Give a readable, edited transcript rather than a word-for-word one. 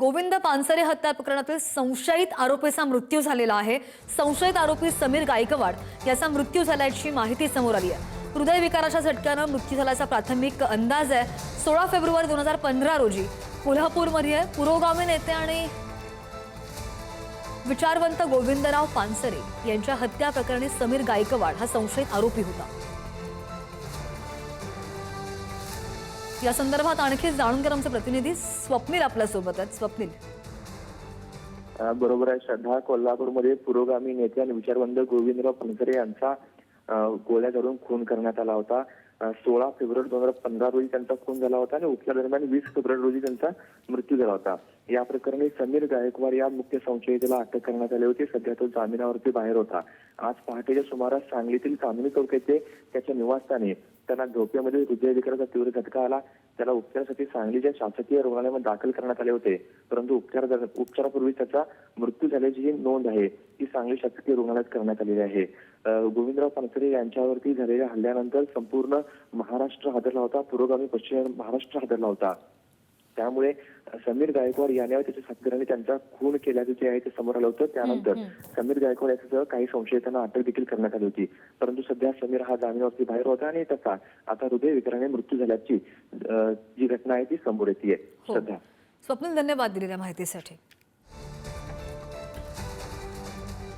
गोविंद पानसरे हत्या प्रकरणातील संशयित आरोपीचा मृत्यू झालेला आहे। संशयित आरोपी समीर गायकवाड याचा मृत्यू झाल्याची माहिती समोर आली आहे। हृदयविकाराच्या झटक्याने मृत्यू झाल्याचा प्राथमिक अंदाज आहे। 16 फेब्रुवारी 2015 रोजी कोल्हापूरमध्ये पुरोगामी नेते आणि विचारवंत गोविंदराव पानसरे यांच्या हत्या प्रकरणी समीर गायकवाड हा संशयित आरोपी होता। या संदर्भात आणखी जाणून घेणार आमचे प्रतिनिधी स्वप्नील आपल्या सोबत आहेत। स्वप्नील, बरोबर आहे श्रद्धा, कोल्हापूरमध्ये पुरोगामी नेते आणि विचारवंत गोविंदराव पानसरे यांचा गोळ्या झाडून खून करण्यात आला होता। 16 फेब्रुवारी 2015 रोजी त्यांचा खून झाला होता आणि उपचार दरम्यान 20 फेब्रुवारी रोजी त्यांचा मृत्यू झाला होता। या प्रकरणी समीर गायकवाड या मुख्य संशयिताला अटक करण्यात आली होती। सध्या तो जामिनावरती बाहेर होता। आज पहाटेच्या सुमारास सांगलीतील कामिनी चौक येथे त्याच्या निवासस्थानी त्यांना झोपेमध्ये हृदयविकाराचा तीव्र झटका आला। त्याला उपचारासाठी सांगलीच्या शासकीय रुग्णालयामध्ये दाखल करण्यात आले होते, परंतु उपचारापूर्वी त्याचा मृत्यू झाल्याची ही नोंद आहे ती सांगली शासकीय रुग्णालयात करण्यात आलेली आहे। गोविंदराव पानसरे यांच्यावरती झालेल्या हल्ल्यानंतर संपूर्ण महाराष्ट्र हादरला होता, पुरोगामी पश्चिम महाराष्ट्र हादरला होता। त्यामुळे समीर गायकवाड याने त्याच्या साथीदारांनी त्यांचा खून केल्याचे जे आहे ते समोर आलं होतं। त्यानंतर समीर गायकवाड याच्यासह काही संशयितांना अटक देखील करण्यात आली होती, परंतु सध्या समीर हा जामिनावरती बाहेर होता आणि त्याचा आता हृदयविकाराने मृत्यू झाल्याची जी घटना आहे ती समोर येते। सध्या स्वप्नील, धन्यवाद दिलेल्या माहितीसाठी।